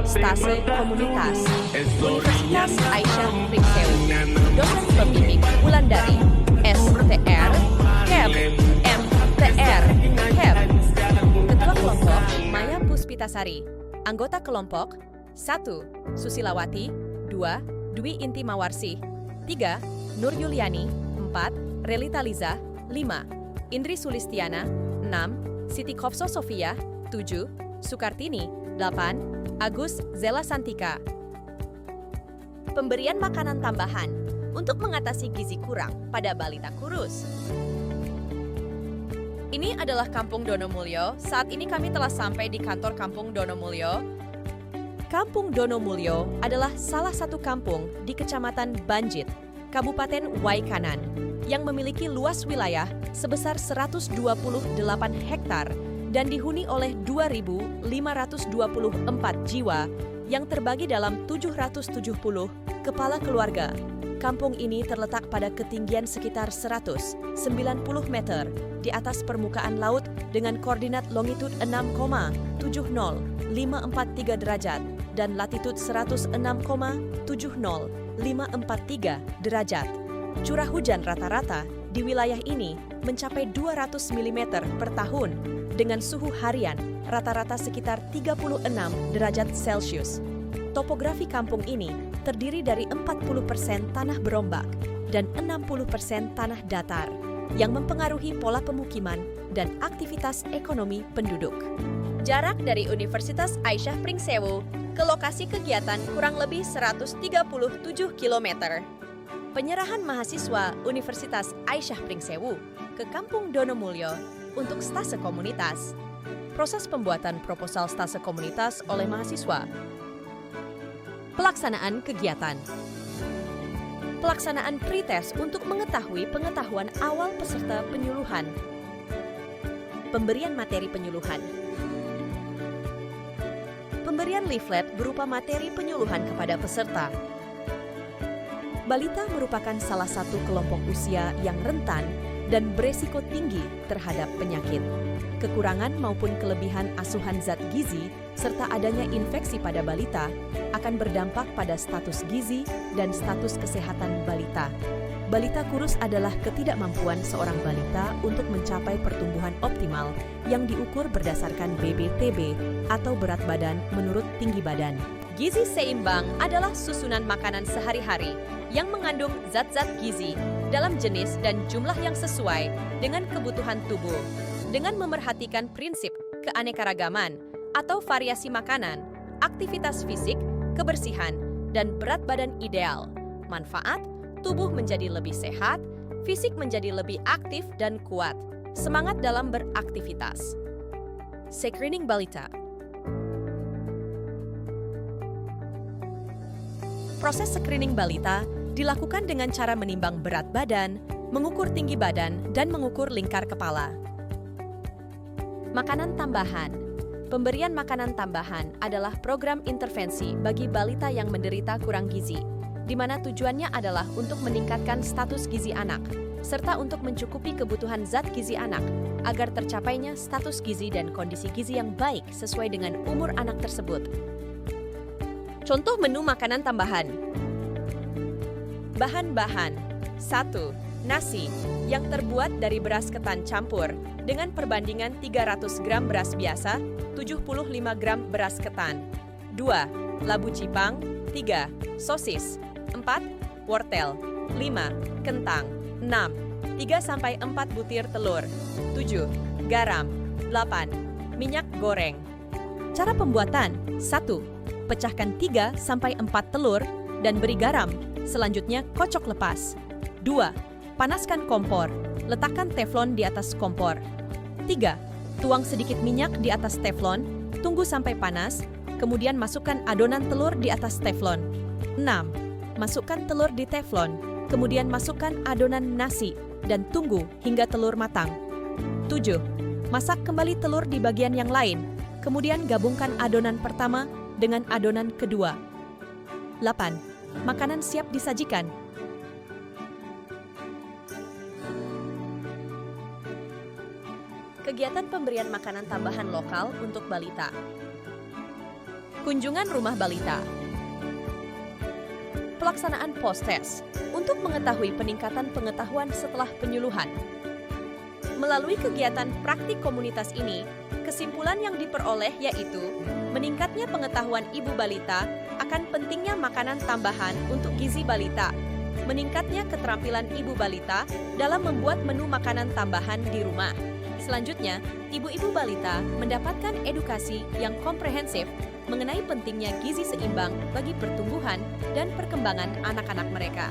Stase Komunitas Universitas Aisyah Pringsewu. Dosen pembimbing Wulandari, STR, KEB, MTR, KEB. Ketua kelompok Maya Puspitasari. Anggota kelompok 1. Susilawati 2. Dwi Inti Mawarsi 3. Nur Yuliani 4. Relita Liza 5. Indri Sulistiana 6. Siti Khofso Sofia 7. Sukartini 8. Agus Zela Santika. Pemberian makanan tambahan untuk mengatasi gizi kurang pada balita kurus. Ini adalah Kampung Donomulyo. Saat ini kami telah sampai di kantor Kampung Donomulyo. Kampung Donomulyo adalah salah satu kampung di Kecamatan Banjit, Kabupaten Waikanan, yang memiliki luas wilayah sebesar 128 hektar dan dihuni oleh 2.524 jiwa yang terbagi dalam 770 kepala keluarga. Kampung ini terletak pada ketinggian sekitar 190 meter di atas permukaan laut dengan koordinat longitud 6,70543 derajat dan latitud 106,70543 derajat. Curah hujan rata-rata di wilayah ini mencapai 200 mm per tahun dengan suhu harian rata-rata sekitar 36 derajat Celcius. Topografi kampung ini terdiri dari 40% tanah berombak dan 60% tanah datar yang mempengaruhi pola pemukiman dan aktivitas ekonomi penduduk. Jarak dari Universitas Aisyah Pringsewu ke lokasi kegiatan kurang lebih 137 km. Penyerahan mahasiswa Universitas Aisyah Pringsewu ke Kampung Donomulyo untuk stase komunitas. Proses pembuatan proposal stase komunitas oleh mahasiswa. Pelaksanaan kegiatan. Pelaksanaan pretest untuk mengetahui pengetahuan awal peserta penyuluhan. Pemberian materi penyuluhan. Pemberian leaflet berupa materi penyuluhan kepada peserta. Balita merupakan salah satu kelompok usia yang rentan dan beresiko tinggi terhadap penyakit. Kekurangan maupun kelebihan asuhan zat gizi serta adanya infeksi pada balita akan berdampak pada status gizi dan status kesehatan balita. Balita kurus adalah ketidakmampuan seorang balita untuk mencapai pertumbuhan optimal yang diukur berdasarkan BBTB atau berat badan menurut tinggi badan. Gizi seimbang adalah susunan makanan sehari-hari yang mengandung zat-zat gizi dalam jenis dan jumlah yang sesuai dengan kebutuhan tubuh, dengan memerhatikan prinsip keanekaragaman atau variasi makanan, aktivitas fisik, kebersihan, dan berat badan ideal. Manfaat, tubuh menjadi lebih sehat, fisik menjadi lebih aktif dan kuat, semangat dalam beraktivitas. Screening balita. Proses screening balita dilakukan dengan cara menimbang berat badan, mengukur tinggi badan, dan mengukur lingkar kepala. Makanan tambahan. Pemberian makanan tambahan adalah program intervensi bagi balita yang menderita kurang gizi, di mana tujuannya adalah untuk meningkatkan status gizi anak, serta untuk mencukupi kebutuhan zat gizi anak, agar tercapainya status gizi dan kondisi gizi yang baik sesuai dengan umur anak tersebut. Contoh menu makanan tambahan. Bahan-bahan. 1. Nasi, yang terbuat dari beras ketan campur, dengan perbandingan 300 gram beras biasa, 75 gram beras ketan. 2. Labu cipang. 3. Sosis. 4. Wortel. 5. Kentang. 6. 3-4 butir telur. 7. Garam. 8. Minyak goreng. Cara pembuatan. 1. Pecahkan 3-4 telur dan beri garam. Selanjutnya kocok lepas. 2. Panaskan kompor. Letakkan teflon di atas kompor. 3. Tuang sedikit minyak di atas teflon. Tunggu sampai panas. Kemudian masukkan adonan telur di atas teflon. 6. Masukkan telur di teflon. Kemudian masukkan adonan nasi dan tunggu hingga telur matang. 7. Masak kembali telur di bagian yang lain. Kemudian gabungkan adonan pertama dengan adonan kedua. 8. Makanan siap disajikan. Kegiatan pemberian makanan tambahan lokal untuk balita. Kunjungan rumah balita. Pelaksanaan post-test untuk mengetahui peningkatan pengetahuan setelah penyuluhan. Melalui kegiatan praktik komunitas ini, kesimpulan yang diperoleh yaitu meningkatnya pengetahuan ibu balita akan pentingnya makanan tambahan untuk gizi balita, meningkatnya keterampilan ibu balita dalam membuat menu makanan tambahan di rumah. Selanjutnya, ibu-ibu balita mendapatkan edukasi yang komprehensif mengenai pentingnya gizi seimbang bagi pertumbuhan dan perkembangan anak-anak mereka.